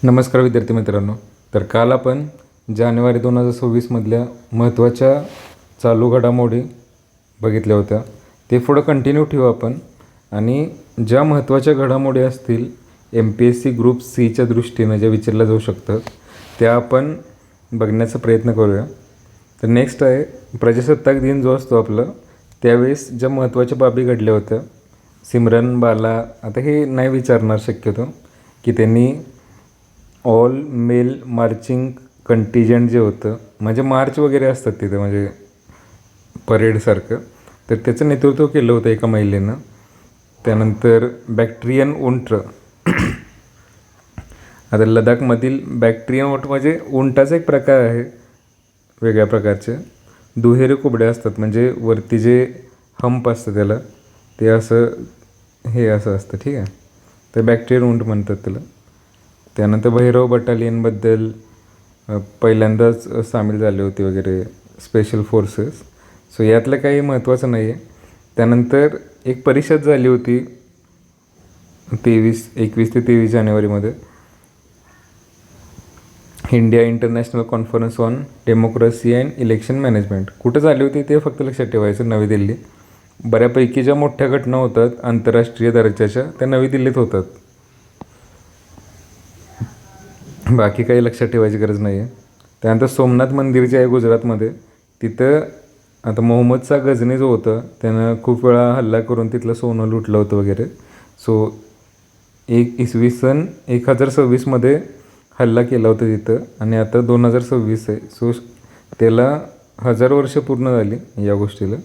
नमस्कार विद्यार्थी मित्रांनो. तर काल आपण जानेवारी 2026मधल्या महत्त्वाच्या चालू घडामोडी बघितल्या होत्या. ते पुढं कंटिन्यू ठेवू आपण आणि ज्या महत्त्वाच्या घडामोडी असतील MPSC ग्रुप Cच्या दृष्टीनं ज्या विचारल्या जाऊ शकतात त्या आपण बघण्याचा प्रयत्न करूया. तर नेक्स्ट आहे प्रजासत्ताक दिन जो असतो आपला, त्यावेळेस ज्या महत्त्वाच्या बाबी घडल्या होत्या. सिमरन बाला, आता हे नाही विचारणार शक्यतो की त्यांनी ऑल मेल मार्चिंग कंटिजंट जे होतं, म्हणजे मार्च वगैरे असतात तिथं, म्हणजे परेडसारखं, तर त्याचं नेतृत्व केलं होतं एका महिलेनं. त्यानंतर बॅक्ट्रियन उंट, आता लडाखमधील बॅक्ट्रियन उंट म्हणजे उंटाचा एक प्रकार आहे वेगळ्या प्रकारचे. दुहेरी कुबडे असतात, म्हणजे वरती जे हंप असतं त्याला, ते असं हे असं असतं, ठीक आहे. तर बॅक्ट्रियन उंट म्हणतात त्याला. त्यानंतर भैरव बटालियनबद्दल पहिल्यांदाच सामील झाले होते वगैरे स्पेशल फोर्सेस. सो यातलं काही महत्त्वाचं नाही आहे. त्यानंतर एक परिषद झाली होती 21 ते 23 जानेवारीमध्ये, India international conference on democracy and election management. कुठं झाली होती ते फक्त लक्षात ठेवायचं, नवी दिल्ली. बऱ्यापैकी ज्या मोठ्या घटना होतात आंतरराष्ट्रीय दर्जाच्या त्या नवी दिल्लीत होतात, बाकी काही लक्षात ठेवायची गरज नाही आहे. त्यानंतर सोमनाथ मंदिर जे आहे गुजरातमध्ये, तिथं आता मोहम्मदचा गजनी जो होता त्यानं खूप वेळा हल्ला करून तिथलं सोनं लुटलं होतं वगैरे. सो इसवी सन 1026मध्ये हल्ला केला होता तिथं आणि आता 2026 आहे. सो त्याला 1000 वर्ष पूर्ण झाली या गोष्टीला.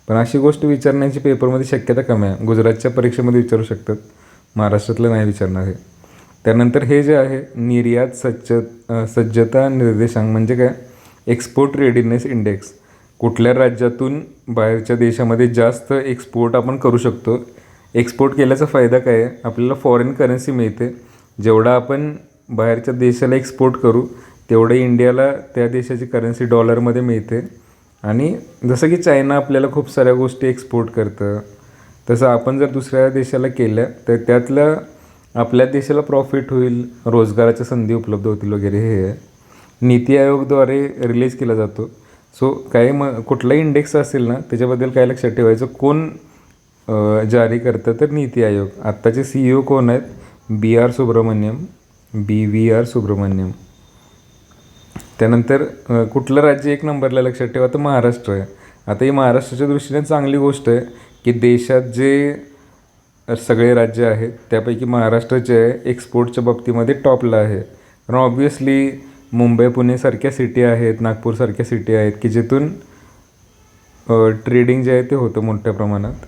पण अशी गोष्ट विचारण्याची पेपरमध्ये शक्यता कमी आहे. गुजरातच्या परीक्षेमध्ये विचारू शकतात, महाराष्ट्रातलं नाही विचारणार आहे. त्यानंतर हे जे आहे निर्यात सज्जता निर्देशांक, म्हणजे काय, एक्सपोर्ट रेडीनेस इंडेक्स. कुठल्या राज्यातून बाहेरच्या देशामध्ये जास्त एक्सपोर्ट आपण करू शकतो. एक्सपोर्ट केल्याचा फायदा काय आहे, आपल्याला फॉरेन करन्सी मिळते. जेवढा आपण बाहेरच्या देशाला एक्सपोर्ट करू तेवढं इंडियाला त्या देशाची करन्सी डॉलरमध्ये मिळते. आणि जसं की चायना आपल्याला खूप साऱ्या गोष्टी एक्सपोर्ट करतं, तसं आपण जर दुसऱ्या देशाला केल्या तर त्यातलं आपल्या देशाला प्रॉफिट होईल, रोजगाराच्या संधी उपलब्ध होतील वगैरे. हे आहे नीती आयोगद्वारे रिलीज केला जातो. सो कुठलाही इंडेक्स असेल ना त्याच्याबद्दल काय लक्षात ठेवायचं, कोण जारी करतं, तर नीती आयोग. आत्ताचे CEO कोण आहेत, BR सुब्रमण्यम. त्यानंतर कुठलं राज्य एक नंबरला लक्षात ठेवा, तर महाराष्ट्र आहे. आता ही महाराष्ट्राच्या दृष्टीने चांगली गोष्ट आहे की देशात जे सगळे राज्य आहेत त्यापैकी महाराष्ट्राचे आहे एक्सपोर्टच्या बाबतीमध्ये टॉपला आहे. कारण ऑब्व्हियसली मुंबई पुणेसारख्या सिटी आहेत, नागपूरसारख्या सिटी आहेत की जिथून ट्रेडिंग जे आहे ते होतं मोठ्या प्रमाणात.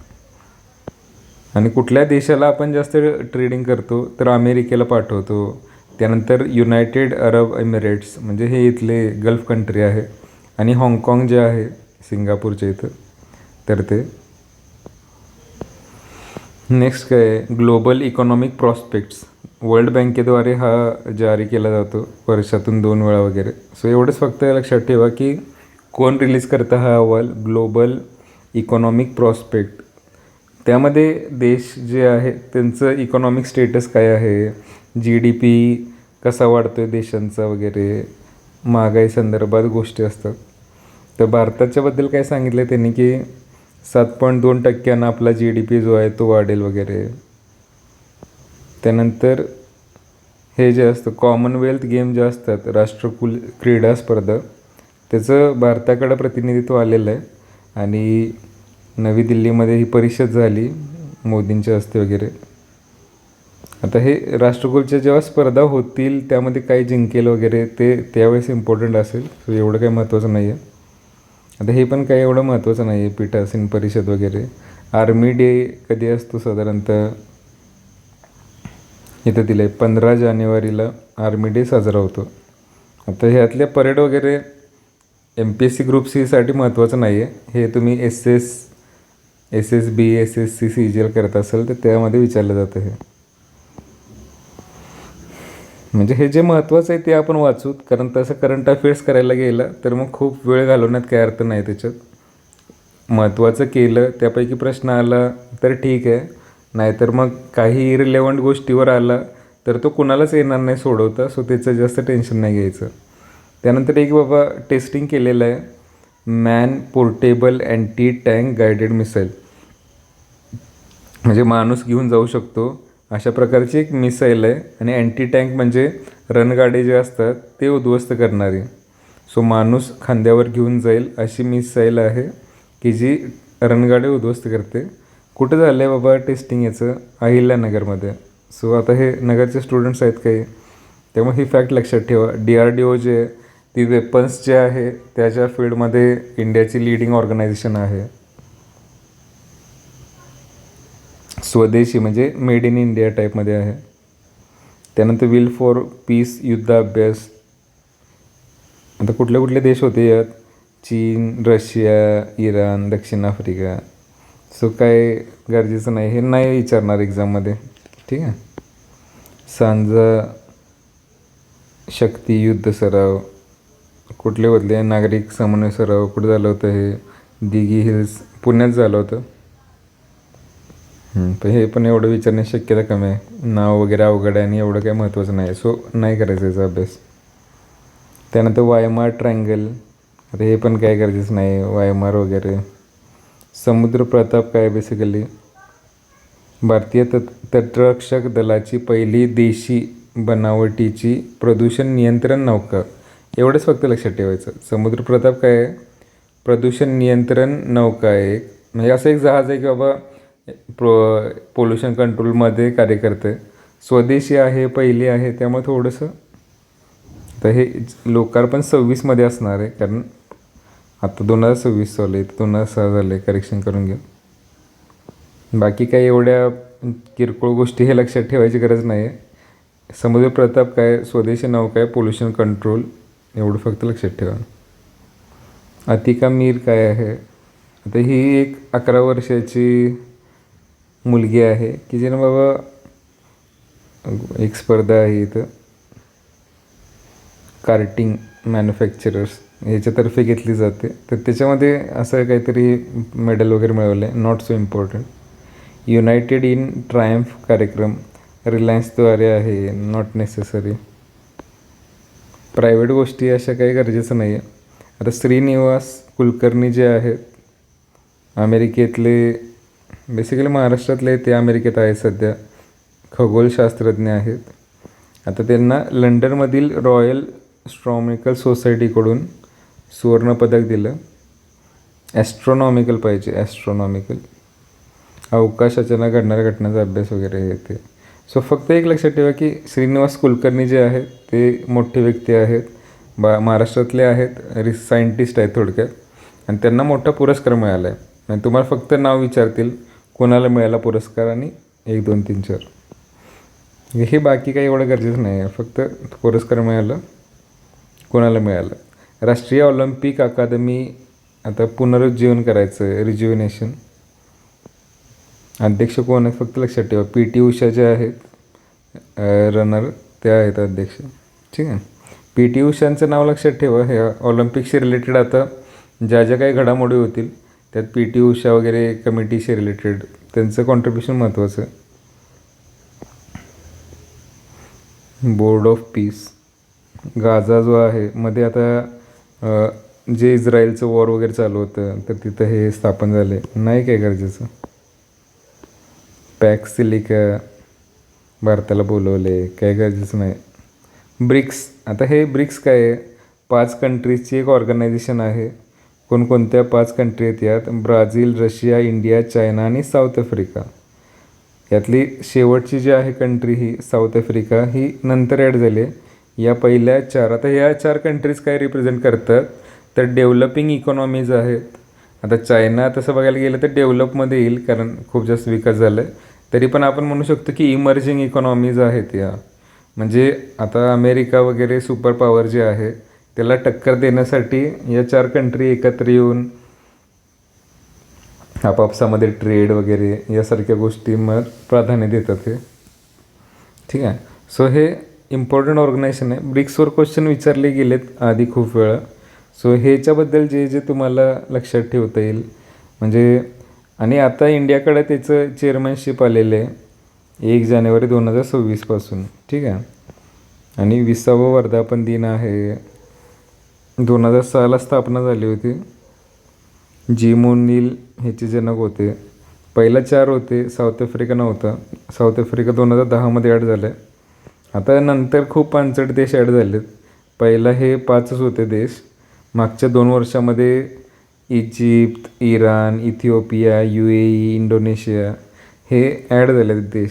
आणि कुठल्या देशाला आपण जास्त ट्रेडिंग करतो, तर अमेरिकेला पाठवतो. त्यानंतर युनायटेड अरब एमिरेट्स, म्हणजे हे इथले गल्फ कंट्री आहे. आणि हाँगकाँग जे आहे सिंगापूरच्या इथं, तर ते. नेक्स्ट काय आहे, ग्लोबल इकॉनॉमिक प्रॉस्पेक्ट्स. वर्ल्ड बँकेद्वारे हा जारी केला जातो वर्षातून 2 वेळा वगैरे. सो एवढंच फक्त लक्षात ठेवा की कोण रिलीज करतं हा अहवाल, ग्लोबल इकॉनॉमिक प्रॉस्पेक्ट. त्यामध्ये देश जे आहे त्यांचं इकॉनॉमिक स्टेटस काय आहे, GDP कसा वाढतो आहे देशांचा वगैरे, महागाई संदर्भात गोष्टी असतात. तर भारताच्याबद्दल काय सांगितलं त्यांनी की 7.2% आपला GDP जो आहे तो वाढेल वगैरे. त्यानंतर हे जे असतं कॉमनवेल्थ गेम जे असतात, राष्ट्रकुल क्रीडा स्पर्धा, त्याचं भारताकडं प्रतिनिधित्व आलेलं आहे. आणि नवी दिल्लीमध्ये ही परिषद झाली मोदींच्या हस्ते वगैरे. आता हे राष्ट्रकुलच्या जेव्हा स्पर्धा होतील त्यामध्ये काय जिंकेल वगैरे ते त्यावेळेस इम्पॉर्टंट असेल. सो एवढं काही महत्त्वाचं नाही आहे. आता हे पण काही एवढं महत्त्वाचं नाही आहे, पीठासीन परिषद वगैरे. आर्मी डे कधी असतो साधारणतः, इथं दिलं आहे 15 जानेवारीला आर्मी डे साजरा होतो. आता ह्यातल्या परेड वगैरे MPSC ग्रुप Cसाठी महत्त्वाचं नाही आहे. हे तुम्ही SSB SSC CGL करत असाल तर त्यामध्ये विचारलं जातं. हे म्हणजे हे जे महत्त्वाचं आहे ते आपण वाचूत, कारण तसं करंट अफेअर्स करायला गेलं तर मग खूप वेळ घालवण्यात काही अर्थ नाही त्याच्यात. महत्त्वाचं केलं, त्यापैकी प्रश्न आला तर ठीक आहे, नाहीतर मग काही इरिलेवंट गोष्टीवर आला तर तो कुणालाच येणार नाही सोडवता, सो त्याचं जास्त टेन्शन नाही घ्यायचं. त्यानंतर एक बाबा टेस्टिंग केलेलं आहे, man portable anti tank guided missile, म्हणजे माणूस घेऊन जाऊ शकतो अशा प्रकारची एक मिसाईल आहे. आणि अँटी टँक म्हणजे रणगाडे जे असतात ते उद्ध्वस्त करणारी. सो माणूस खांद्यावर घेऊन जाईल अशी मिसाईल आहे की जी रणगाडे उद्ध्वस्त करते. कुठं झालं आहे बाबा टेस्टिंग याचं? अहिल्यानगरमध्ये. सो आता हे नगरचे स्टुडंट्स आहेत काही, त्यामुळे ही फॅक्ट लक्षात ठेवा. DRDO जे आहे ती वेपन्स जे आहे त्याच्या फील्डमध्ये इंडियाची लीडिंग ऑर्गनायझेशन आहे. स्वदेशी म्हणजे मेड इन इंडिया टाईपमध्ये आहे. त्यानंतर विल फॉर पीस युद्धाभ्यास. आता कुठले कुठले देश होते यात? चीन, रशिया, इराण, दक्षिण आफ्रिका. सो काय गरजेचं नाही, हे नाही विचारणार एक्झाममध्ये. ठीक आहे. सांजा शक्ती युद्ध सराव कुठले होते? नागरिक समन्वय सराव कुठं झालं होतं? हे दिघी हिल्स पुण्यात झालं होतं. पण हे पण एवढं विचारण्याची शक्यता कमी आहे. नाव वगैरे अवघड आहे आणि एवढं काही महत्त्वाचं नाही, सो नाही करायचं याचा अभ्यास. त्यानंतर वायमार ट्रायंगल, आता हे पण काय गरजेचं नाही, वायमार वगैरे. समुद्र प्रताप काय बेसिकली? भारतीय तटरक्षक दलाची पहिली देशी बनावटीची प्रदूषण नियंत्रण नौका. एवढंच फक्त लक्षात ठेवायचं. समुद्र प्रताप काय आहे? प्रदूषण नियंत्रण नौका आहे. म्हणजे असं एक जहाज आहे की बाबा पोल्युशन कंट्रोलमध्ये कार्य करते. स्वदेशी आहे, पहिली आहे, त्यामुळे थोडंसं तर हे लोकार्पण 26मध्ये असणार आहे, कारण आता 2026 चालू आहे, 2006 झालं आहे, करेक्शन करून घ्या. बाकी काही एवढ्या किरकोळ गोष्टी हे लक्षात ठेवायची गरज नाही आहे. समुद्र प्रताप काय? स्वदेशी नौका आहे, पोल्युशन कंट्रोल, एवढं फक्त लक्षात ठेवा. अतिका मीर काय आहे? आता ही एक 11 वर्षाची मुलगी आहे की जिनं बाबा एक स्पर्धा आहे इथं, कार्टिंग मॅन्युफॅक्चरर्स ह्याच्यातर्फे घेतली जाते. तर त्याच्यामध्ये असं काहीतरी मेडल वगैरे मिळवलं आहे, not so important. United in Triumph कार्यक्रम रिलायन्सद्वारे आहे, नॉट नेसेसरी. प्रायव्हेट गोष्टी अशा काही गरजेचं नाही आहे. आता श्रीनिवास कुलकर्णी जे आहेत अमेरिकेतले, बेसिकली महाराष्ट्रातले, ते अमेरिकेत आहेत सध्या, खगोलशास्त्रज्ञ आहेत. आता त्यांना लंडनमधील रॉयल ॲस्ट्रॉनॉमिकल सोसायटीकडून सुवर्णपदक दिलं. ॲस्ट्रॉनॉमिकल पाहिजे, ॲस्ट्रॉनॉमिकल, अवकाशाच्या घडणाऱ्या घटनांचा अभ्यास वगैरे हे ते. सो फक्त एक लक्षात ठेवा की श्रीनिवास कुलकर्णी जे आहेत ते मोठे व्यक्ती आहेत, महाराष्ट्रातले आहेत, सायंटिस्ट आहेत थोडक्यात, आणि त्यांना मोठा पुरस्कार मिळाला आहे. आणि तुम्हाला फक्त नाव विचारतील कोणाला मिळाला पुरस्कार आणि 1 2 3 4, हे बाकी काही एवढं गरजेचं नाही आहे, फक्त पुरस्कार मिळालं, कोणाला मिळालं. राष्ट्रीय ऑलिम्पिक अकादमी आता पुनरुज्जीवन करायचं आहे, रिज्युविनेशन. अध्यक्ष कोण आहेत फक्त लक्षात ठेवा. PT उषा जे आहेत रनर, त्या आहेत अध्यक्ष. ठीक आहे. PT उषांचं नाव लक्षात ठेवा. हे ऑलिम्पिकशी रिलेटेड आता ज्या ज्या काही घडामोडी होतील त्यात PT उषा वगैरे कमिटीशी रिलेटेड त्यांचं कॉन्ट्रीब्युशन महत्त्वाचं. बोर्ड ऑफ पीस, गाझा जो आहे मध्ये आता जे इस्रायलचं वॉर वगैरे चालू होतं तर तिथं हे स्थापन झाले, नाही काय गरजेचं. पॅक्स सिलिका भारताला बोलवले, काय गरजेचं नाही. ब्रिक्स, आता हे ब्रिक्स काय आहे? 5 कंट्रीजची एक ऑर्गनायझेशन आहे. कोणकोणत्या 5 कंट्री आहेत यात? ब्राझील, रशिया, इंडिया, चायना आणि साऊथ आफ्रिका. यातली शेवटची जी आहे कंट्री ही साऊथ आफ्रिका, ही नंतर ॲड झाली आहे. या पहिल्या 4, आता या 4 कंट्रीज काय रिप्रेझेंट करतात? तर डेव्हलपिंग इकॉनॉमीज आहेत. आता चायना तसं बघायला गेलं तर डेव्हलपमध्ये येईल, कारण खूप जास्त विकास झाला आहे. तरी पण आपण म्हणू शकतो की इमर्जिंग इकॉनॉमीज आहेत या. म्हणजे आता अमेरिका वगैरे सुपर पॉवर जे आहे त्याला टक्कर देण्यासाठी या 4 कंट्री एकत्र येऊन आपापसामध्ये ट्रेड वगैरे यासारख्या गोष्टी मग प्राधान्य देतात हे. ठीक आहे. सो हे इम्पॉर्टंट ऑर्गनायझेशन आहे. ब्रिक्सवर क्वेश्चन विचारले गेलेत आधी खूप वेळा. सो ह्याच्याबद्दल जे जे तुम्हाला लक्षात ठेवता येईल म्हणजे, आणि आता इंडियाकडे त्याचं चेअरमॅनशिप आलेलं आहे. 1 जानेवारी 2026 ठीक आहे. आणि 20वा वर्धापन दिन आहे. 2006ला स्थापना झाली होती. जिम ओ'नील ह्याचे जनक होते. पहिला 4 होते, साऊथ आफ्रिका नव्हता. साऊथ आफ्रिका 2010मध्ये ॲड झालं आहे. आता नंतर खूप 65 देश ॲड झाले आहेत. पहिला हे 5च होते देश. मागच्या 2 वर्षामध्ये Egypt, Iran, Ethiopia, UAE, Indonesia हे ॲड झाले आहेत देश.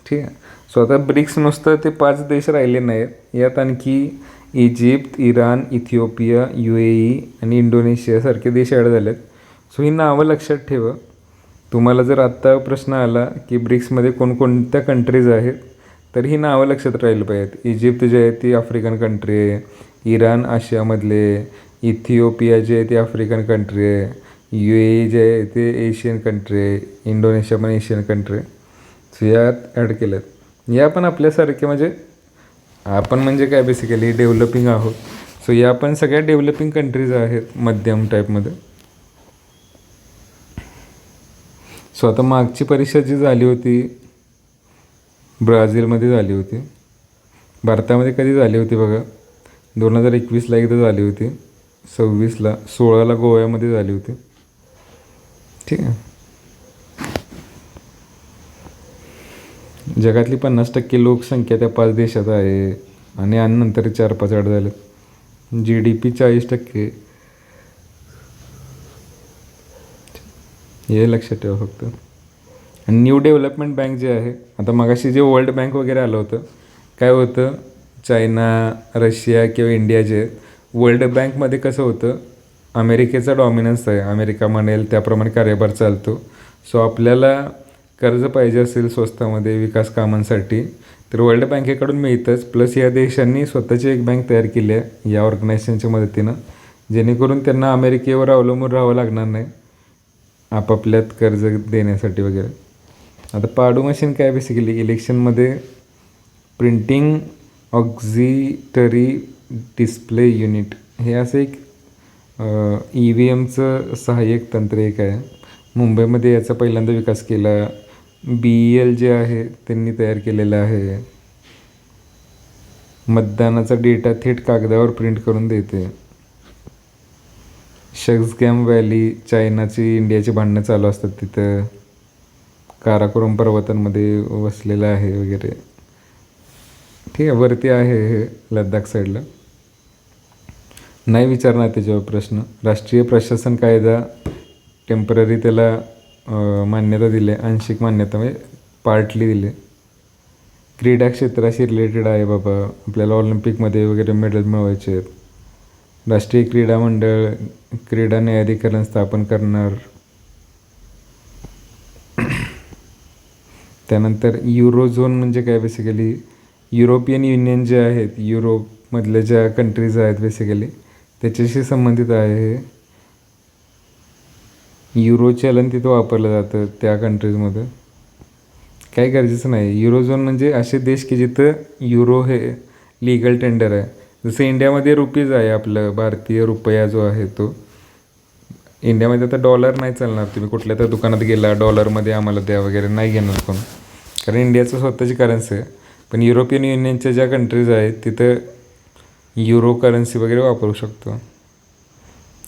ठीक आहे. सो आता ब्रिक्स नुसतं ते 5 देश राहिले नाहीत. यात आणखी इजिप्त, इराण, इथिओपिया, UAE आणि इंडोनेशियासारखे देश ॲड झाले आहेत. सो ही नावं लक्षात ठेवा. तुम्हाला जर आत्ता प्रश्न आला की ब्रिक्समध्ये कोणकोणत्या कंट्रीज आहेत, तर ही नावं लक्षात राहिली पाहिजेत. इजिप्त जे आहे ती आफ्रिकन कंट्री आहे. इराण आशियामधले. इथिओपिया जे आहे ते आफ्रिकन कंट्री आहे. UAE जे आहे ते एशियन कंट्री आहे. इंडोनेशिया पण एशियन कंट्री आहे. सो यात ॲड केलं आहेत. या पण आपल्यासारखे म्हणजे आपण म्हणजे काय बेसिकली डेव्हलपिंग आहोत. सो या पण सगळ्या डेव्हलपिंग कंट्रीज आहेत मध्यम टाईपमध्ये. सो आता मागची परीक्षा जी झाली होती ब्राझीलमध्ये झाली होती. भारतामध्ये कधी झाली होती बघा, 2021ला एकदा झाली होती, 26ला, 16ला गोव्यामध्ये झाली होती. ठीक आहे. जगातली 50% लोकसंख्या त्या 5 देशात आहे. आणि नंतर 4-5 ॲड झाले. GDP 40%. हे लक्षात ठेवा फक्त. आणि न्यू डेव्हलपमेंट बँक जे आहे, आता मगाशी जे वर्ल्ड बँक वगैरे आलं होतं, काय होतं, चायना, रशिया किंवा इंडिया जे आहेत, वर्ल्ड बँकमध्ये कसं होतं, अमेरिकेचा डॉमिनन्स आहे. अमेरिका म्हणेल त्याप्रमाणे कार्यभार चालतो. सो आपल्याला कर्ज पाहिजे असेल स्वस्तामध्ये विकास कामांसाठी, तर वर्ल्ड बँकेकडून मिळतंच. प्लस या देशांनी स्वतःची एक बँक तयार केली आहे या ऑर्गनायझेशनच्या मदतीनं, जेणेकरून त्यांना अमेरिकेवर अवलंबून राहावं लागणार नाही आपापल्यात कर्ज देण्यासाठी वगैरे. आता पाडू मशीन काय बेसिकली, इलेक्शनमध्ये प्रिंटिंग ऑक्झिटरी डिस्प्ले युनिट हे असं एक EVMचं सहाय्यक तंत्र एक आहे. मुंबईमध्ये याचा पहिल्यांदा विकास केला. BEL जे आहे त्यांनी तयार केलेलं आहे. मतदानाचा डेटा थेट कागदावर प्रिंट करून देते. शक्सगॅम व्हॅली, चायनाची इंडियाची भांडणं चालू असतात तिथं. काराकोरम पर्वतांमध्ये वसलेलं आहे वगैरे. ठीक आहे. वरती आहे हे लडाख साईडला. नाही विचारणार त्याच्यावर प्रश्न. राष्ट्रीय प्रशासन कायदा टेम्पररी त्याला मान्यता दिली, आंशिक मान्यता म्हणजे पार्टली दिली. क्रीडा क्षेत्राशी रिलेटेड आहे बाबा, आपल्याला ऑलिम्पिकमध्ये वगैरे मेडल मिळवायचे आहेत. राष्ट्रीय क्रीडा मंडळ, क्रीडा न्यायाधिकरण स्थापन करणार. त्यानंतर युरोझोन म्हणजे काय बेसिकली, युरोपियन युनियन जे आहेत, युरोपमधल्या ज्या कंट्रीज आहेत बेसिकली त्याच्याशी संबंधित आहे हे. युरो चलन तिथं वापरलं जातं त्या कंट्रीजमध्ये. काही गरजेचं नाही. युरोझोन म्हणजे असे देश की जिथं युरो हे लीगल टेंडर आहे. जसं इंडियामध्ये रुपीज आहे, आपलं भारतीय रुपया जो आहे तो. इंडियामध्ये आता डॉलर नाही चालणार. तुम्ही कुठल्या तर दुकानात गेला, डॉलरमध्ये आम्हाला द्या वगैरे नाही घेणार कोण, कारण इंडियाचं स्वतःची करन्सी आहे. पण युरोपियन युनियनच्या ज्या कंट्रीज आहेत तिथं युरो करन्सी वगैरे वापरू शकतो.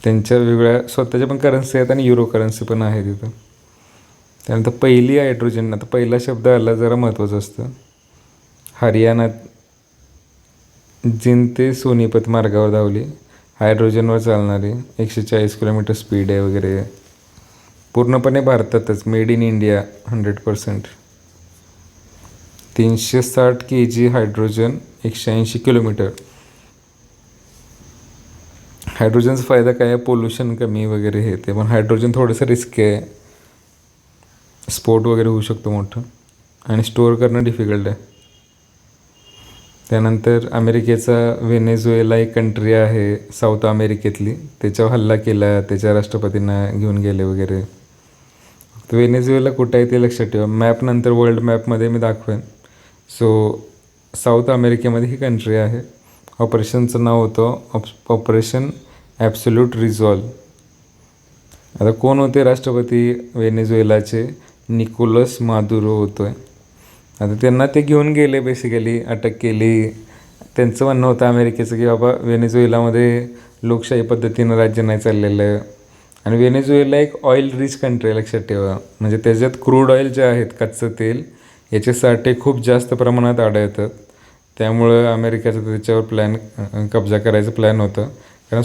त्यांच्या वेगळ्या स्वतःच्या पण करन्सी आहेत आणि युरो करन्सी पण आहे तिथं. त्यानंतर पहिली हायड्रोजन, आता पहिला शब्द आला जरा महत्त्वाचं असतं. हरियाणात जिंद ते सोनीपत मार्गावर धावली, हायड्रोजनवर चालणारी, 140 किलोमीटर स्पीड आहे वगैरे. पूर्णपणे भारतातच, made in India 100%. 360 kg hydrogen, 180 kilometre. हायड्रोजनचा फायदा काय आहे, पोल्युशन कमी वगैरे हे ते. पण हायड्रोजन थोडंसं रिस्क आहे, स्फोट वगैरे होऊ शकतो मोठं, आणि स्टोअर करणं डिफिकल्ट आहे. त्यानंतर अमेरिकेचा व्हेनेझुएला एक कंट्री आहे साऊथ अमेरिकेतली, त्याच्यावर हल्ला केला, त्याच्या राष्ट्रपतींना घेऊन गेले वगैरे. व्हेनेझुएला कुठं आहे ते लक्षात ठेवा. मॅप नंतर वर्ल्ड मॅपमध्ये मी दाखवेन. सो साऊथ अमेरिकेमध्ये ही कंट्री आहे. ऑपरेशनचं नाव होतं ऑपरेशन ॲब्सोल्यूट रिझॉल्व. आता कोण होते राष्ट्रपती व्हेनेझुएलाचे, निकोलस मादुरो होतो आहे. आता त्यांना ते घेऊन गेले, बेसिकली अटक केली. त्यांचं म्हणणं होतं अमेरिकेचं की बाबा व्हेनेझुएलामध्ये लोकशाही पद्धतीनं राज्य नाही चाललेलं. आणि व्हेनेझुएला एक ऑइल रिच कंट्री आहे, लक्षात ठेवा. म्हणजे त्याच्यात क्रूड ऑइल जे आहेत, कच्चं तेल, याचे साठे खूप जास्त प्रमाणात आढळतात. त्यामुळं अमेरिकेचं त्याच्यावर कब्जा करायचं प्लॅन होतं. कारण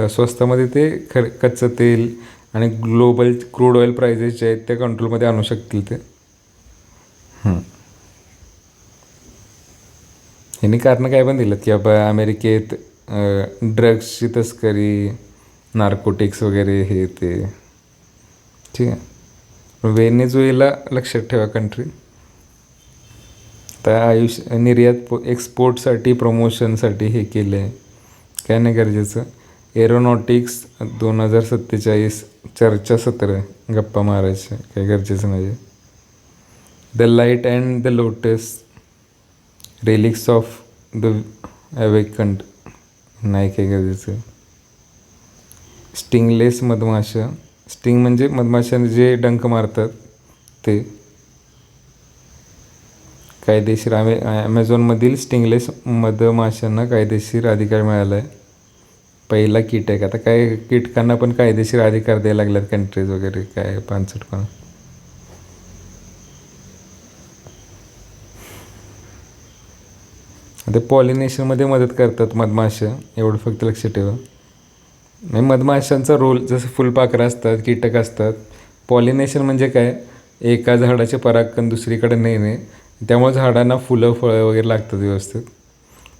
स्वस्तामध्ये ते कच्चं तेल आणि ग्लोबल क्रूड ऑइल प्राइजेस जे आहेत त्या कंट्रोलमध्ये आणू शकतील ते. ह्यांनी कारणं काय पण दिलं की बाबा अमेरिकेत ड्रग्सची तस्करी, नार्कोटिक्स वगैरे हे ते. ठीक आहे. व्हेनेझुएला लक्षात ठेवा कंट्री. तर निर्यात एक्सपोर्टसाठी, प्रमोशनसाठी हे केलं आहे. काय नाही गरजेचं. एरोनॉटिक्स 2047 चर्चा सत्र गप्पा मारायच्या, काही गरजेचं नाही. The light and the lotus, relics of the awakened, नाही काही गरजेचं. स्टिंगलेस मधमाशा, स्टिंग म्हणजे मधमाशाने जे डंक मारतात ते. कायदेशीर ॲमेझॉनमधील स्टिंगलेस मधमाशांना कायदेशीर अधिकार मिळाला आहे. पहिला कीटक. आता काय कीटकांना पण कायदेशीर अधिकार द्यायला लागल्यात कंट्रीज वगैरे, काय पानसटपणा. ते पॉलिनेशनमध्ये मदत करतात मधमाशा, एवढं फक्त लक्षात ठेवा. म्हणजे मधमाशांचा रोल, जसं फुलपाखरं असतात, कीटक असतात. पॉलिनेशन म्हणजे काय, एका झाडाचे परागकण दुसरीकडे नेणे. त्यामुळे झाडांना फुलं फळं वगैरे लागतात व्यवस्थित.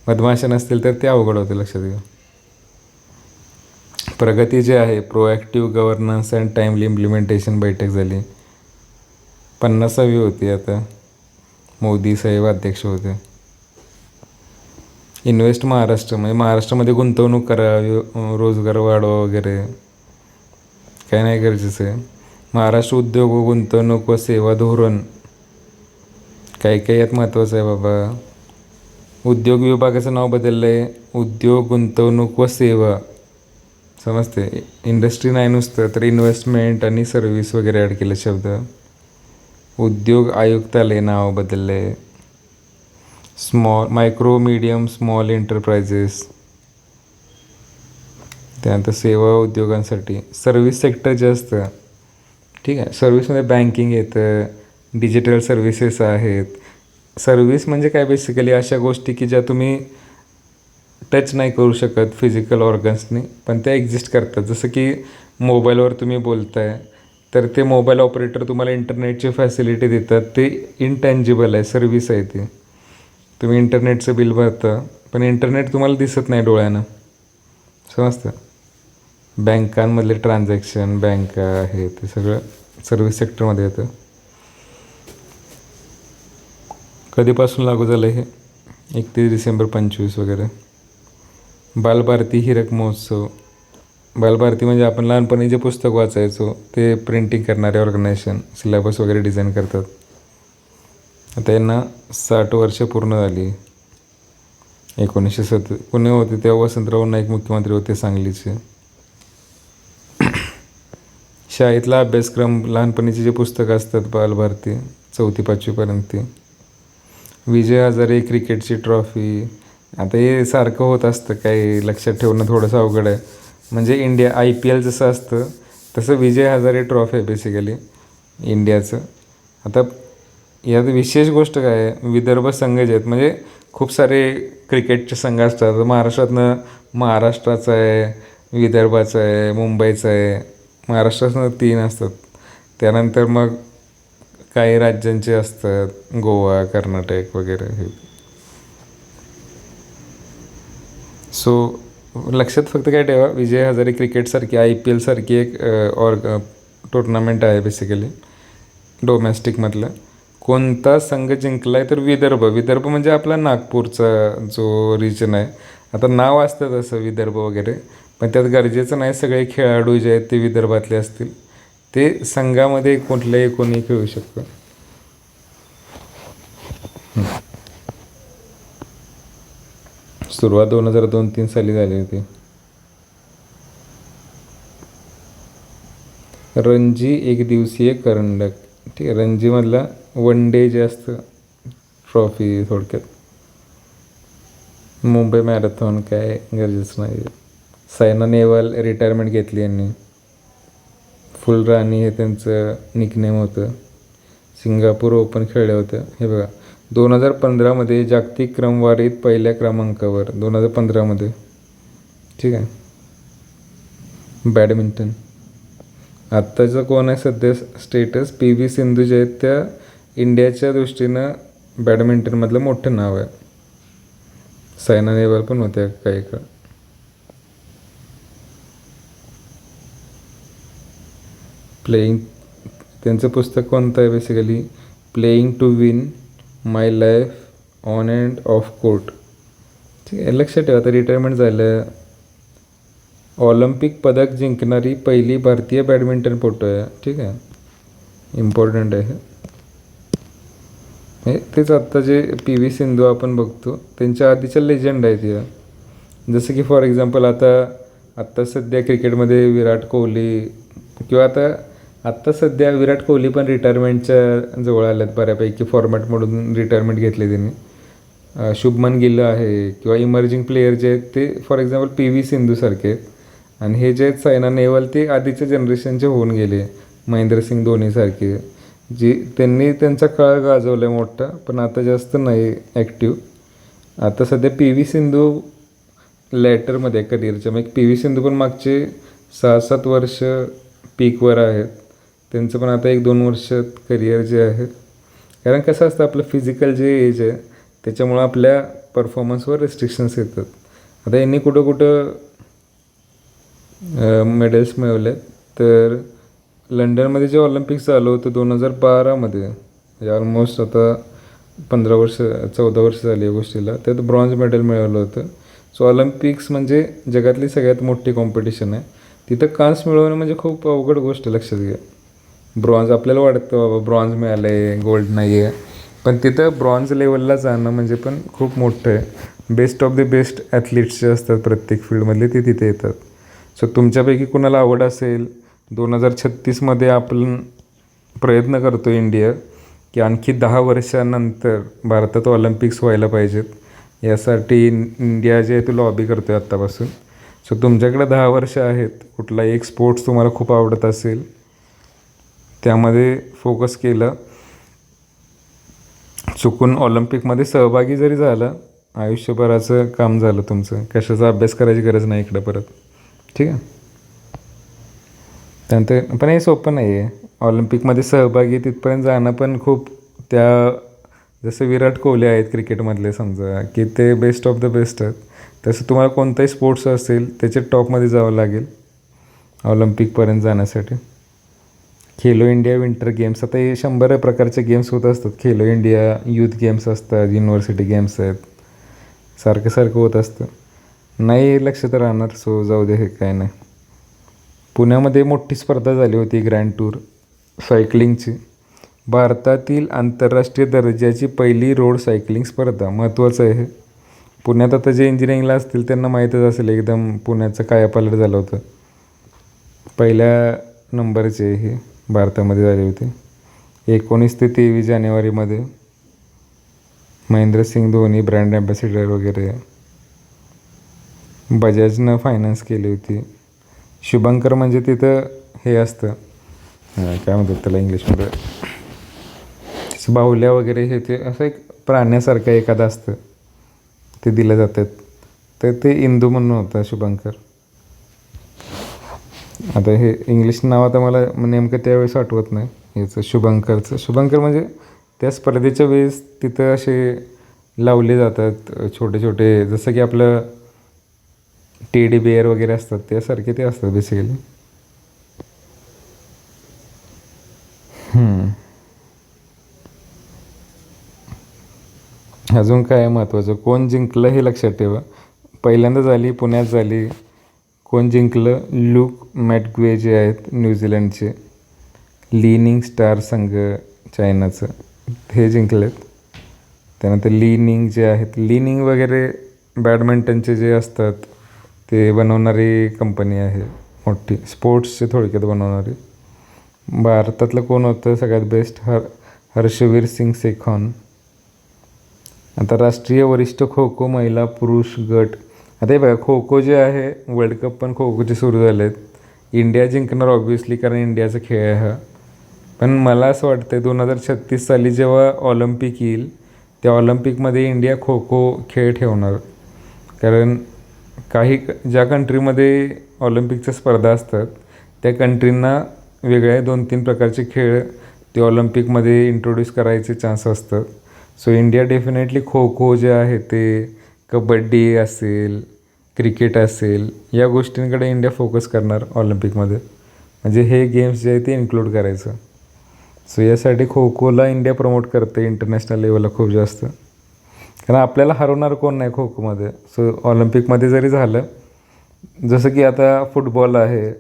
मधमाशा नसतील तर ते अवघड होते, लक्षात घ्या. प्रगती जे आहे, proactive governance and timely implementation बैठक झाली, 50वी होती. आता मोदी साहेब अध्यक्ष होते. इन्व्हेस्ट महाराष्ट्र, म्हणजे महाराष्ट्रामध्ये गुंतवणूक करा, रोजगार वाढवा वगैरे, काय नाही गरजेचं आहे. महाराष्ट्र उद्योग व गुंतवणूक व सेवा धोरण, काही यात महत्त्वाचं आहे बाबा. उद्योग विभागाचं नाव बदललं आहे, उद्योग, गुंतवणूक व सेवा, समजते. इंडस्ट्री नाही नुसतं, तर इन्व्हेस्टमेंट आणि सर्व्हिस वगैरे ॲड केले शब्द. उद्योग आयुक्तालय नाव बदललं आहे. Micro medium small enterprises. त्यानंतर सेवा उद्योगांसाठी सर्व्हिस सेक्टर जे असतं, ठीक आहे. सर्व्हिसमध्ये बँकिंग येतं, डिजिटल सर्व्हिसेस आहेत. सर्व्हिस म्हणजे काय, बेसिकली अशा गोष्टी की ज्या तुम्ही टच नाही करू शकत फिजिकल ऑर्गन्सनी, पण त्या एक्झिस्ट करतात. जसं की मोबाईलवर तुम्ही बोलताय, तर ते मोबाईल ऑपरेटर तुम्हाला इंटरनेटची फॅसिलिटी देतात. ते इनटँजिबल आहे, सर्व्हिस आहे ती. तुम्ही इंटरनेटचं बिल भरता, पण इंटरनेट तुम्हाला दिसत नाही डोळ्यानं, समजतं. बँकांमधले ट्रान्झॅक्शन, बँका आहे, ते सगळं सर्व्हिस सेक्टरमध्ये येतं. कधीपासून लागू झालं हे, 31 डिसेंबर 25 वगैरे. बालभारती हीरक महोत्सव. बालभारती म्हणजे आपण लहानपणी जे पुस्तक वाचायचो ते प्रिंटिंग करणारे ऑर्गनायझेशन, सिलेबस वगैरे डिझाईन करतात. आता यांना 60 वर्ष पूर्ण झाली. 1970 पुणे होते तेव्हा वसंतराव नाईक मुख्यमंत्री होते सांगलीचे. शाळेतला अभ्यासक्रम, लहानपणीचे जे पुस्तकं असतात बालभारती, 4थी 5वीपर्यंत. विजय हजारे क्रिकेटची ट्रॉफी. आता हे सारखं होत असतं, काही लक्षात ठेवणं थोडंसं अवघड आहे. म्हणजे IPL जसं असतं तसं विजय हजारे ट्रॉफी आहे बेसिकली इंडियाचं. आता यात विशेष गोष्ट काय आहे, विदर्भ संघ जे आहेत, म्हणजे खूप सारे क्रिकेटचे संघ असतात. महाराष्ट्राचा आहे, विदर्भाचा आहे, मुंबईचा आहे. महाराष्ट्रातनं 3 असतात. त्यानंतर मग काही राज्यांचे असतात, गोवा, कर्नाटक वगैरे हे. सो लक्षात फक्त काय ठेवा, विजय हजारे क्रिकेटसारखी, IPL सारखी एक टुर्नामेंट आहे बेसिकली डोमेस्टिकमधलं. कोणता संघ जिंकला आहे तर विदर्भ म्हणजे आपला नागपूरचा जो रिजन आहे. आता नाव असतं तसं विदर्भ वगैरे, पण त्यात गरजेचं नाही सगळे खेळाडू जे आहेत ते विदर्भातले असतील. ते संघामध्ये कुठल्याही कोणी खेळू शकतं. सुरुवात 2002-03 साली झाली होती. रणजी एकदिवसीय करंडक, ठीक आहे. रणजीमधला 1 डे जे असतं ट्रॉफी थोडक्यात. मुंबई मॅरेथॉन काय गरजेचं नाही. सायना नेहवाल रिटायरमेंट घेतली यांनी. फुल राणी हे त्यांचं निकनेम होतं. सिंगापूर ओपन खेळले होतं. हे बघा 2015मध्ये जागतिक क्रमवारीत पहिल्या क्रमांकावर 2015मध्ये. ठीक आहे. बॅडमिंटन आत्ताचं कोण आहे सध्या स्टेटस PV सिंधू जे आहेत त्या इंडियाच्या दृष्टीनं बॅडमिंटनमधलं मोठं नाव आहे. सायना नेहवाल पण होत्या काही काळ. प्लेईंग त्यांचं पुस्तक कोणतं आहे basically playing to win my life on and off court. ठीक आहे. लक्षात ठेवा आता रिटायरमेंट झालं. ऑलिम्पिक पदक जिंकणारी पहिली भारतीय बॅडमिंटनपटू आहे. ठीक आहे. इम्पॉर्टंट आहे हे. तेच आत्ता जे PV सिंधू आपण बघतो त्यांच्या आधीच्या लेजंड आहेत या. जसं की फॉर एक्झाम्पल आत्ता सध्या क्रिकेटमध्ये विराट कोहली किंवा आत्ता सध्या विराट कोहली पण रिटायरमेंटच्या जवळ आल्यात बऱ्यापैकी फॉर्मॅटमधून रिटायरमेंट घेतली त्यांनी. शुभमन गिल आहे किंवा इमर्जिंग प्लेयर जे आहेत ते फॉर एक्झाम्पल PV सिंधूसारखे आहेत. आणि हे जे आहेत सायना नेहवाल ते आधीच्या जनरेशनचे होऊन गेले. महेंद्रसिंग धोनीसारखे जी त्यांनी त्यांचा काळ गाजवला आहे मोठा पण आता जास्त नाही ॲक्टिव्ह. आता सध्या PV सिंधू लॅटरमध्ये करिअरच्या मग PV सिंधू पण मागचे 6-7 वर्ष पीकवर आहेत. त्यांचं पण आता 1-2 वर्षात करिअर जे आहे. कारण कसं असतं आपलं फिजिकल जे एज आहे त्याच्यामुळं आपल्या परफॉर्मन्सवर रेस्ट्रिक्शन्स येतात. आता यांनी कुठं मेडल्स मिळवले तर लंडनमध्ये जे ऑलिम्पिक्स झालं होतं 2012मध्ये म्हणजे ऑलमोस्ट आता 14 वर्ष झाली या गोष्टीला. त्यात ब्रॉन्झ मेडल मिळवलं होतं. सो ऑलिम्पिक्स म्हणजे जगातली सगळ्यात मोठी कॉम्पिटिशन आहे. तिथं कांस मिळवणं म्हणजे खूप अवघड गोष्ट. लक्षात घ्या. ब्रॉन्झ आपल्याला वाटतं बाबा ब्रॉन्झ मिळालं आहे गोल्ड नाही आहे पण तिथं ब्रॉन्झ लेवलला जाणं म्हणजे पण खूप मोठं आहे. Best of the best athletes जे असतात प्रत्येक फील्डमधले ते तिथे येतात. सो तुमच्यापैकी कुणाला आवड असेल 2036मध्ये आपण प्रयत्न करतो इंडिया की आणखी 10 वर्षानंतर भारतात ऑलिम्पिक्स व्हायला पाहिजेत. यासाठी इंडिया जे आहे तो लॉबी करतो आहे आत्तापासून. सो तुमच्याकडे 10 वर्ष आहेत. कुठला एक स्पोर्ट्स तुम्हाला खूप आवडत असेल त्यामध्ये फोकस केलं चुकून ऑलिम्पिकमध्ये सहभागी जरी झाला आयुष्यभराचं काम झालं तुमचं. कशाचा अभ्यास करायची गरज नाही इकडं परत. ठीक आहे. त्यानंतर पण हे सोपं नाही आहे ऑलिम्पिकमध्ये सहभागी तिथपर्यंत जाणं पण खूप जसं विराट कोहली आहेत क्रिकेटमधले समजा की ते बेस्ट ऑफ द बेस्ट आहेत. तसं तुम्हाला कोणताही स्पोर्ट्स असेल त्याच्या टॉपमध्ये जावं लागेल ऑलिम्पिकपर्यंत जाण्यासाठी. खेलो इंडिया विंटर गेम्स आता हे 100 प्रकारचे गेम्स होत असतात. खेलो इंडिया यूथ गेम्स असतात युनिव्हर्सिटी गेम्स आहेत. सारखं होत असतं. नाही लक्ष तर राहणार. सो जाऊ दे हे काय नाही. पुण्यामध्ये मोठी स्पर्धा झाली होती ग्रँड टूर सायकलिंगची. भारतातील आंतरराष्ट्रीय दर्जाची पहिली रोड सायकलिंग स्पर्धा. महत्त्वाचं आहे हे. पुण्यात आता जे इंजिनिअरिंगला असतील त्यांना माहीतच असेल एकदम पुण्याचं कायापालट झालं होतं. पहिल्या नंबरचे हे भारतामध्ये झाली होती. 19 ते 23 जानेवारीमध्ये. महेंद्रसिंग धोनी ब्रँड ॲम्बॅसिडर वगैरे. बजाजनं फायनान्स केली होती. शुभंकर म्हणजे तिथं हे असतं काय म्हणतात त्याला इंग्लिशमध्ये बाहुल्या वगैरे हे ते असं एक प्राण्यासारखं एखादं असतं ते दिलं जातात. तर ते इंदू म्हणून होता शुभंकर. आता हे इंग्लिश नाव आता मला नेमकं त्यावेळेस आठवत नाही याचं शुभंकरचं. शुभंकर म्हणजे त्या स्पर्धेच्या वेळेस तिथं असे लावले जातात छोटे जसं की आपलं टेडी बेअर वगैरे असतात त्यासारखे ते असतात बेसिकली. अजून काय महत्त्वाचं कोण जिंकलं हे लक्षात ठेवा. पहिल्यांदा झाली पुण्यात झाली. कोण जिंकलं ल्यूक मॅटग्वे जे आहेत न्यूझीलंडचे. लीनिंग स्टार संघ चायनाचं हे जिंकलेत. त्यानंतर लीनिंग जे आहेत लीनिंग वगैरे बॅडमिंटनचे जे असतात ते बनवणारी कंपनी आहे मोठी स्पोर्ट्सचे थोडक्यात बनवणारी. भारतातलं कोण होतं सगळ्यात बेस्ट हर्षवीर सिंग शेखॉन. आता राष्ट्रीय वरिष्ठ खो खो महिला पुरुष गट. आता हे बघा, खो खो जे आहे वर्ल्ड कप पण खो खोचे सुरू झाले आहेत. इंडिया जिंकणार ऑब्व्हियसली, कारण इंडियाचा खेळ आहे हा. पण मला असं वाटतं 2036 साली जेव्हा ऑलिम्पिक येईल त्या ऑलिम्पिकमध्ये इंडिया खो खो खेळ ठेवणार. कारण ज्या कंट्रीमध्ये ऑलिम्पिकच्या स्पर्धा असतात त्या कंट्रींना वेगळ्या 2-3 प्रकारचे खेळ ते ऑलिम्पिकमध्ये इंट्रोड्यूस करायचे चान्स असतात. So India definitely kho kho जे आहे ते, कबड्डी असेल, क्रिकेट असेल, या गोष्टींकडे इंडिया फोकस करणार ऑलिम्पिकमध्ये. म्हणजे हे गेम्स जे आहे ते इन्क्लूड करायचं. सो यासाठी खो खोला इंडिया प्रमोट करते इंटरनॅशनल लेवलला खूप जास्त. कारण आपल्याला हरवणार कोण नाही खो खोमध्ये. सो ऑलिम्पिकमध्ये जरी झालं, जसं की आता फुटबॉल आहे,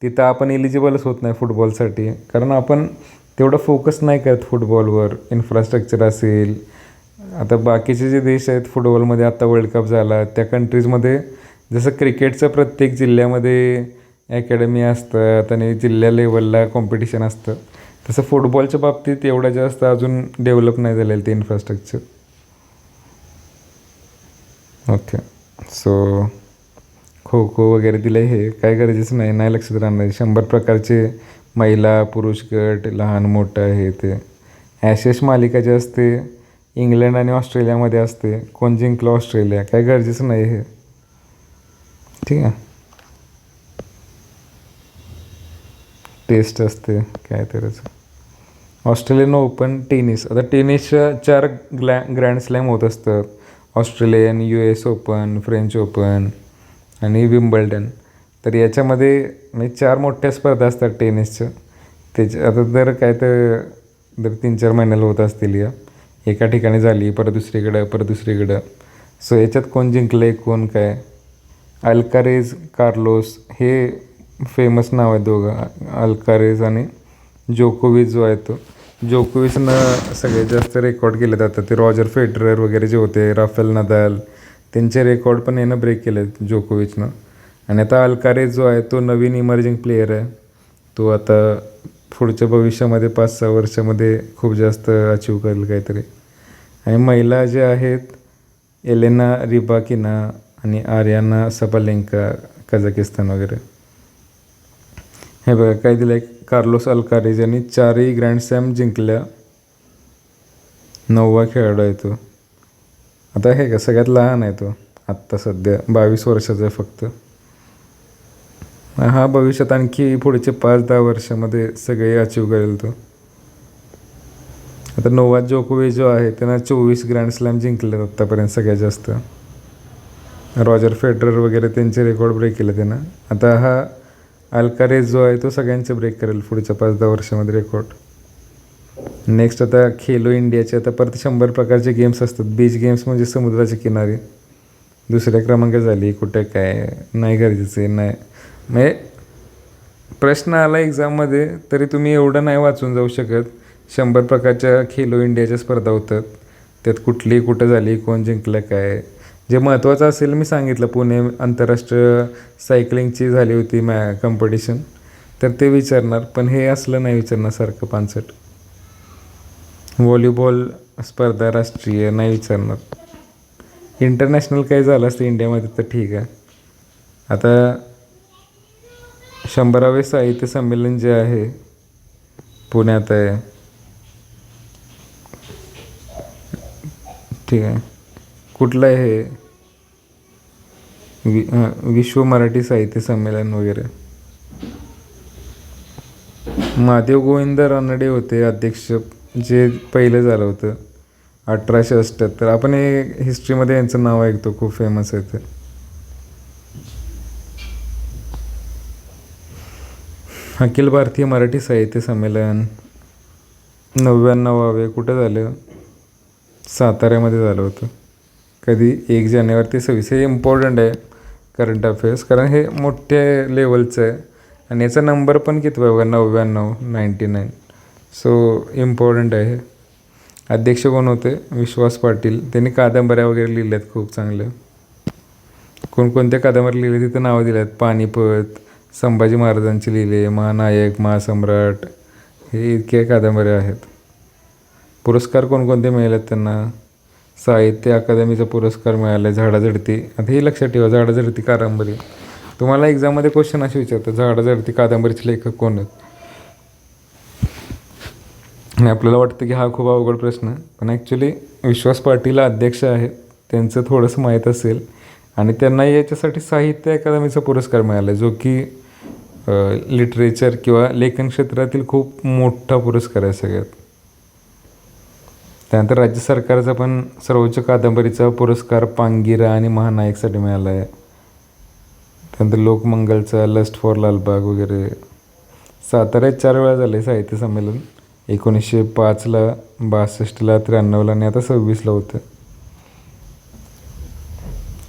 तिथं आपण एलिजिबलच होत नाही फुटबॉलसाठी, कारण आपण तेवढं फोकस नाही करत फुटबॉलवर. इन्फ्रास्ट्रक्चर असेल, आता बाकीचे जे देश आहेत फुटबॉलमध्ये, आता वर्ल्ड कप झाला त्या कंट्रीजमध्ये जसं क्रिकेटचं प्रत्येक जिल्ह्यामध्ये अकॅडमी असतात आणि जिल्हा लेवलला कॉम्पिटिशन असतं, तसं फुटबॉलच्या बाबतीत एवढं जास्त अजून डेव्हलप नाही झालेलं ते infrastructure. Okay. So kho kho वगैरे दिलं हे काय गरजेचं नाही लक्षात राहणार. 100 प्रकारचे महिला पुरुष गट, लहान मोठं हे ते. ॲशेस मालिका जी असते इंग्लंड आणि ऑस्ट्रेलियामध्ये असते, कोण जिंकलं ऑस्ट्रेलिया, काय गरजेचं नाही हे. ठीक आहे. टेस्ट असते काय तरच. Australian open tennis. आता टेनिसच्या 4 ग्रँड स्लॅम होत असतात. Australian, US open, French open आणि विम्बल्डन. तर याच्यामध्ये म्हणजे 4 मोठ्या स्पर्धा असतात टेनिसच्या. आता दर 3-4 महिन्याला होत असतील या. एका ठिकाणी झाली, परत दुसरीकडं. सो याच्यात कोण जिंकलं आहे, कोण काय. अल्कारेज, कार्लोस हे फेमस नाव आहे दोघं, अल्कारेज आणि जोकोविच जो आहे तो. जोकोविचनं सगळ्यात जास्त रेकॉर्ड केले जातात. ते रॉजर फेडरर वगैरे जे होते, राफेल नदाल, त्यांचे रेकॉर्ड पण यानं ब्रेक केले जोकोविचनं. आणि आता अल्कारेज जो आहे तो नवीन इमर्जिंग प्लेयर आहे. तो आता पुढच्या भविष्यामध्ये 5-6 वर्षामध्ये खूप जास्त अचीव करेल काहीतरी. आणि महिला जे आहेत एलेना रिबाकिना आणि आर्याना सबालेंका, कझाकिस्तान वगैरे. हे बघा काय दिलं आहे, कार्लोस अल्कारेज यांनी 4ही ग्रँड स्लॅम जिंकल्या, 9वा खेळाडू आहे तो. आता हे का सगळ्यात लहान आहे तो, आत्ता सध्या 22 वर्षाचा आहे फक्त. हा भविष्यात आणखी पुढचे 5-10 वर्षामध्ये सगळे अचीव करेल तो. आता नोवाक जोकोविच जो आहे त्यानं 24 ग्रँड स्लॅम जिंकले आत्तापर्यंत सगळ्यात जास्त. रॉजर फेडरर वगैरे त्यांचे रेकॉर्ड ब्रेक केले त्यानं. आता हा अल्कारेज जो आहे तो सगळ्यांचे ब्रेक करेल पुढच्या 5-10 वर्षामध्ये रेकॉर्ड. नेक्स्ट आता खेलो इंडियाचे आता परत 100 प्रकारचे गेम्स असतात. बीच गेम्स म्हणजे समुद्राच्या किनारी, दुसऱ्या क्रमांक झाली. कुठे काय नाही गरजेचं नाही. म्हणजे प्रश्न आला एक्झाममध्ये तरी तुम्ही एवढं नाही वाचून जाऊ शकत. 100 प्रकारच्या खेलो इंडियाच्या स्पर्धा होतात, त्यात कुठं झाली, कोण जिंकलं काय. जे महत्त्वाचं असेल मी सांगितलं, पुणे आंतरराष्ट्रीय सायकलिंगची झाली होती कॉम्पिटिशन, तर ते विचारणार. पण हे असलं नाही विचारणार सारखं पानसट. व्हॉलीबॉल स्पर्धा राष्ट्रीय नाही विचारणार. इंटरनॅशनल काही झालं असतं इंडियामध्ये तर ठीक आहे. आता 100वे साहित्य संमेलन जे आहे पुण्यात आहे, ठीक आहे. कुठलं आहे हे, विश्व मराठी साहित्य संमेलन वगैरे. महादेव गोविंद रानडे होते अध्यक्ष, जे पहिलं झालं होतं 1878. आपण हे हिस्ट्रीमध्ये यांचं नाव ऐकतो, खूप फेमस आहे ते. अखिल भारतीय मराठी साहित्य संमेलन 99वे कुठं झालं, साताऱ्यामध्ये झालं होतं. कधी 1 जानेवारी ते 26. हे इम्पॉर्टंट आहे करंट अफेअर्स, कारण हे मोठ्या लेवलचं आहे. आणि याचा नंबर पण किती बघा, 99. सो इम्पॉर्टंट आहे. अध्यक्ष कोण होते, विश्वास पाटील. त्यांनी कादंबऱ्या वगैरे लिहिल्या आहेत खूप चांगल्या. कोणकोणत्या कादंबऱ्या लिहिल्या तिथं नावं दिल्या आहेत. पानिपत, संभाजी महाराजांची लिहिले, महानायक, महासम्राट, हे इतक्या कादंबऱ्या आहेत. पुरस्कार कोणकोणते मिळाले आहेत त्यांना, साहित्य अकादमीचा पुरस्कार मिळाला आहे झाडाझडती. आता हे लक्षात ठेवा, झाडाझडती कादंबरी. तुम्हाला एक्झाममध्ये क्वेश्चन असे विचारतात, झाडाझडती कादंबरीचे लेखक कोण आहेत? आणि आपल्याला वाटतं की हा खूप अवघड प्रश्न, पण ॲक्च्युली विश्वास पाटील अध्यक्ष आहेत, त्यांचं थोडंसं माहीत असेल. आणि त्यांना याच्यासाठी साहित्य अकादमीचा पुरस्कार मिळाला आहे, जो की लिटरेचर किंवा लेखन क्षेत्रातील खूप मोठा पुरस्कार आहे सगळ्यात. त्यानंतर राज्य सरकारचा पण सर्वोच्च कादंबरीचा पुरस्कार पांगिरा आणि महानायकसाठी मिळाला आहे. त्यानंतर लोकमंगलचा लस्ट फॉर लालबाग वगैरे. साताऱ्यात 4 वेळा झाले साहित्य संमेलन, 1905ला, 62ला, 93ला आणि आता 26ला होतं.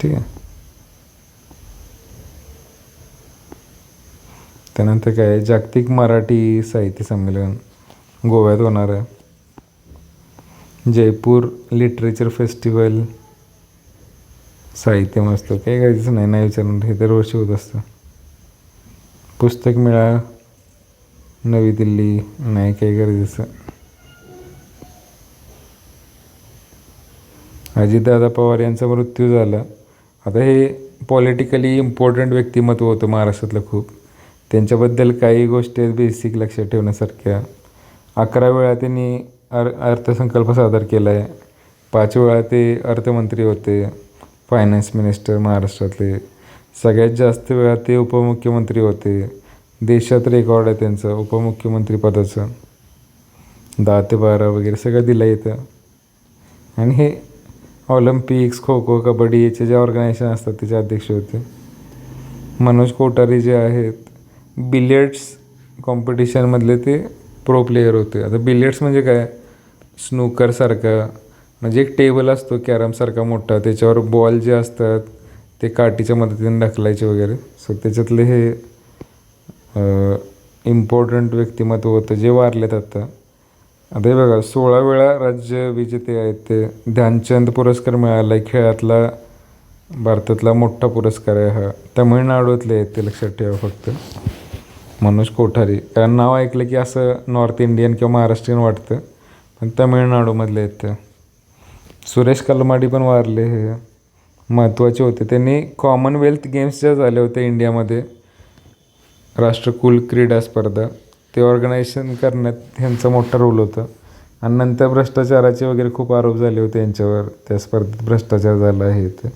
ठीक आहे. त्यानंतर काय, जागतिक मराठी साहित्य संमेलन गोव्यात होणार आहे. जयपूर लिटरेचर फेस्टिवल, साहित्य मस्त काही करायचं नाही विचारणार, हे दरवर्षी होत असतं. पुस्तक मेळा नवी दिल्ली, नाही काही गरजेचं. अजितदादा पवार यांचा मृत्यू झाला. आता हे पॉलिटिकली इम्पॉर्टंट व्यक्तिमत्व होतं महाराष्ट्रातलं खूप. त्यांच्याबद्दल काही गोष्टी आहेत बेसिक लक्षात ठेवण्यासारख्या. 11 वेळा त्यांनी अर्थसंकल्प सादर केला आहे. 5 वेळा ते अर्थमंत्री होते, फायनान्स मिनिस्टर महाराष्ट्रातले. सगळ्यात जास्त वेळा ते उपमुख्यमंत्री होते. देशात रेकॉर्ड आहे त्यांचं उपमुख्यमंत्री पदाचं, 10 ते 12 वगैरे सगळं दिलं येतं. आणि हे ऑलिम्पिक्स, खो खो, कबड्डी याचे जे ऑर्गनायझेशन असतात त्याचे अध्यक्ष होते. मनोज कोठारी जे आहेत, बिलियर्ड्स कॉम्पिटिशनमधले ते प्रो प्लेयर होते. आता बिलियर्ड्स म्हणजे काय, स्नूकरसारखा, म्हणजे एक टेबल असतो कॅरमसारखा मोठा, त्याच्यावर बॉल जे असतात ते काठीच्या मदतीने ढकलायचे वगैरे. सो त्याच्यातले हे इम्पॉर्टंट व्यक्तिमत्व होतं जे वारलेत आता. आता हे बघा, 16 वेळा राज्य विजेते आहेत ते. ध्यानचंद पुरस्कार मिळाला आहे, खेळातला भारतातला मोठा पुरस्कार आहे हा. तमिळनाडूतले आहेत ते, लक्षात ठेवा फक्त. मनोज कोठारी, कारण नाव ऐकलं की असं नॉर्थ इंडियन किंवा महाराष्ट्रीयन वाटतं, पण तमिळनाडूमधले आहेत ते. सुरेश कलमाडी पण वारले, हे महत्त्वाचे होते. त्यांनी कॉमनवेल्थ गेम्स ज्या झाल्या होत्या इंडियामध्ये, राष्ट्रकुल क्रीडा स्पर्धा, ते ऑर्गनायझेशन करण्यात ह्यांचा मोठा रोल होता. आणि नंतर भ्रष्टाचाराचे वगैरे खूप आरोप झाले होते यांच्यावर, त्या स्पर्धेत भ्रष्टाचार झाला आहे ते.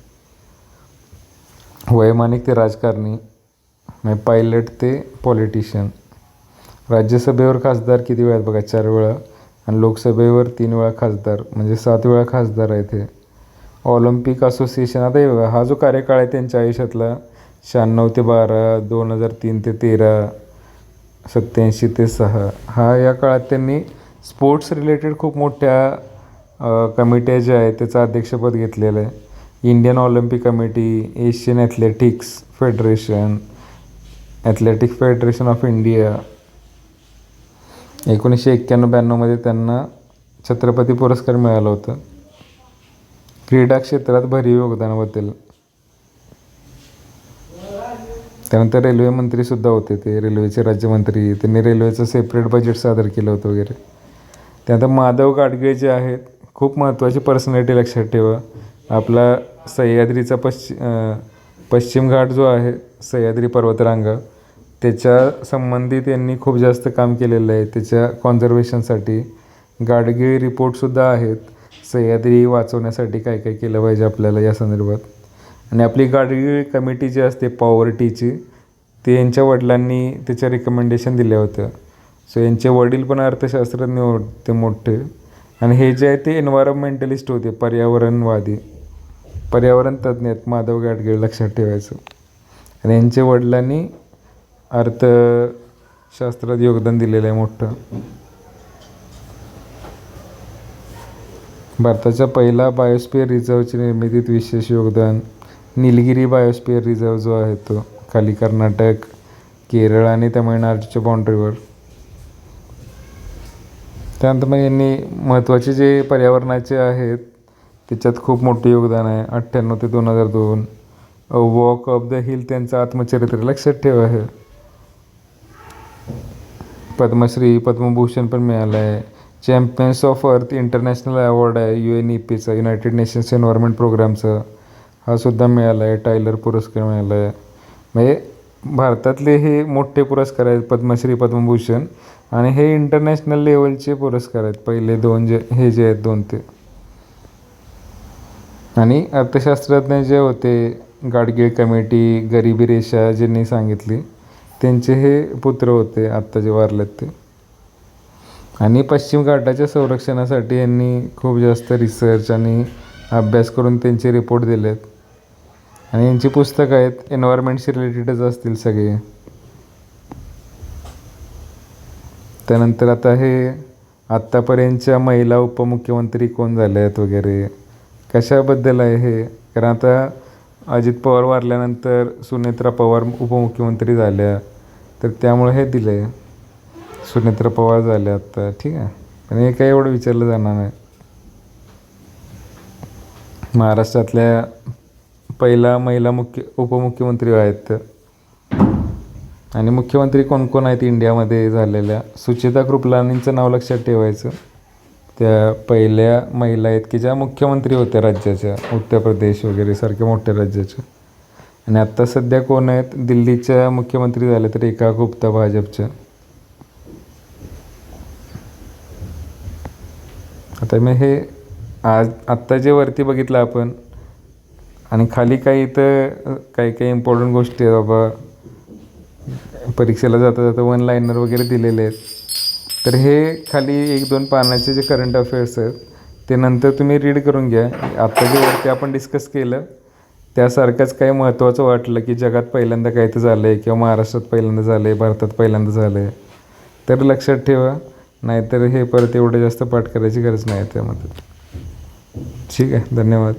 वैमानिक ते राजकारणी, म्हणजे पायलट ते पॉलिटिशियन. राज्यसभेवर खासदार किती वेळा आहेत बघा, 4 वेळा. आणि लोकसभेवर 3 वेळा खासदार, म्हणजे 7 वेळा खासदार आहेत हे. ऑलिम्पिक असोसिएशन, आता हे बघा, हा जो कार्यकाळ आहे त्यांच्या आयुष्यातला 96 ते 12, 2003 ते 13, 87 ते 6, हा या काळात त्यांनी स्पोर्ट्स रिलेटेड खूप मोठ्या कमिट्या ज्या आहेत त्याचं अध्यक्षपद घेतलेलं आहे. Indian Olympic Committee, Asian Athletics Federation, Athletic Federation of India. 1991-92मध्ये त्यांना छत्रपती पुरस्कार मिळाला होता क्रीडा क्षेत्रात भरीव योगदानाबद्दल. त्यानंतर रेल्वे मंत्रीसुद्धा होते ते, रेल्वेचे राज्यमंत्री. त्यांनी रेल्वेचं सेपरेट बजेट सादर केलं होतं वगैरे. त्यानंतर माधव गाडगीळ जे आहेत, खूप महत्त्वाची पर्सनॅलिटी, लक्षात ठेवा. आपला सह्याद्रीचा पश्चिम घाट जो आहे, सह्याद्री पर्वतरांगा, त्याच्या संबंधित त्यांनी खूप जास्त काम केलेलं आहे त्याच्या कॉन्झर्वेशनसाठी. गाडगीळ रिपोर्टसुद्धा आहेत, सह्याद्री वाचवण्यासाठी काय काय केलं पाहिजे आपल्याला या संदर्भात. आणि आपली गाडगीळ कमिटी जी असते पॉवर्टीची, ते यांच्या वडिलांनी त्याच्या रिकमेंडेशन दिल्या होत्या. सो यांचे वडील पण अर्थशास्त्रज्ञ होते मोठे. आणि हे जे आहे ते एन्व्हायरमेंटलिस्ट होते, पर्यावरणवादी, पर्यावरण तज्ज्ञ आहेत माधव गाडगीळ, लक्षात ठेवायचं. आणि यांच्या वडिलांनी अर्थशास्त्रात योगदान दिलेलं आहे मोठं. भारताचा पहिला बायोस्फिअर रिझर्वची निर्मितीत विशेष योगदान. निलगिरी बायोस्फिअर रिझर्व जो आहे तो, खाली कर्नाटक, केरळ आणि तमिळनाडूच्या बाँड्रीवर. त्यानंतर मग यांनी महत्त्वाचे जे पर्यावरणाचे आहेत त्याच्यात खूप मोठं योगदान आहे. 98 ते 2002, वॉक ऑफ द हिल त्यांचं आत्मचरित्र, लक्षात ठेवा. हे पद्मश्री, पद्मभूषण पण मिळालं आहे. Champions of earth international award आहे UNEPचा, युनायटेड नेशन्स एन्व्हायरमेंट प्रोग्रामचा, हा सुद्धा मिळाला आहे. टायलर पुरस्कार मिळाला आहे. म्हणजे भारतातले हे मोठे पुरस्कार आहेत, पद्मश्री, पद्मभूषण, आणि हे इंटरनॅशनल लेवलचे पुरस्कार आहेत. पहिले दोन जे आहेत दोन ते. आणि अर्थशास्त्रज्ञ जे होते, गाडगीळ कमिटी, गरिबी रेषा ज्यांनी सांगितली, त्यांचे हे पुत्र होते आत्ता जे वारलेत ते. आणि पश्चिम घाटाच्या संरक्षणासाठी यांनी खूप जास्त रिसर्च आणि अभ्यास करून त्यांचे रिपोर्ट दिलेत. आणि यांची पुस्तकं आहेत, एन्व्हायरमेंटशी रिलेटेडच असतील सगळे. त्यानंतर आता हे आत्तापर्यंतच्या महिला उपमुख्यमंत्री कोण झाल्या आहेत वगैरे, कशाबद्दल आहे हे. कारण आता अजित पवार वारल्यानंतर सुनेत्रा पवार उपमुख्यमंत्री झाल्या, तर त्यामुळे हे दिलं आहे. सुनेत्रा पवार झाल्या आत्ता, ठीक आहे. पण हे काही एवढं विचारलं जाणार नाही. महाराष्ट्रातल्या पहिला महिला उपमुख्यमंत्री आहेत. आणि मुख्यमंत्री कोण कोण आहेत इंडियामध्ये झालेल्या, सुचिता कृपलानींचं नाव लक्षात ठेवायचं. त्या पहिल्या महिला आहेत की ज्या मुख्यमंत्री होत्या राज्याच्या, उत्तर प्रदेश वगैरे सारख्या मोठ्या राज्याच्या. आणि आत्ता सध्या कोण आहेत, दिल्लीच्या मुख्यमंत्री झाल्या तर रेखा गुप्ता भाजपच्या. आता मी हे आत्ता जे वरती बघितलं आपण, आणि खाली काही इथं काही इम्पॉर्टंट गोष्टी आहेत बाबा, परीक्षेला जाता जाता वन लाईनर वगैरे दिलेले आहेत. तर हे खाली 1-2 पानाचे जे करंट अफेअर्स आहेत ते नंतर तुम्ही रीड करून घ्या. आत्ता जे वरती आपण डिस्कस केलं त्यासारखंच काही महत्त्वाचं वाटलं की जगात पहिल्यांदा काय तर झालं आहे, किंवा महाराष्ट्रात पहिल्यांदा झालं आहे, भारतात पहिल्यांदा झालं आहे, तर लक्षात ठेवा. नाहीतर हे परत एवढं जास्त पाठ करायची गरज नाही त्यामध्ये. ठीक आहे, धन्यवाद.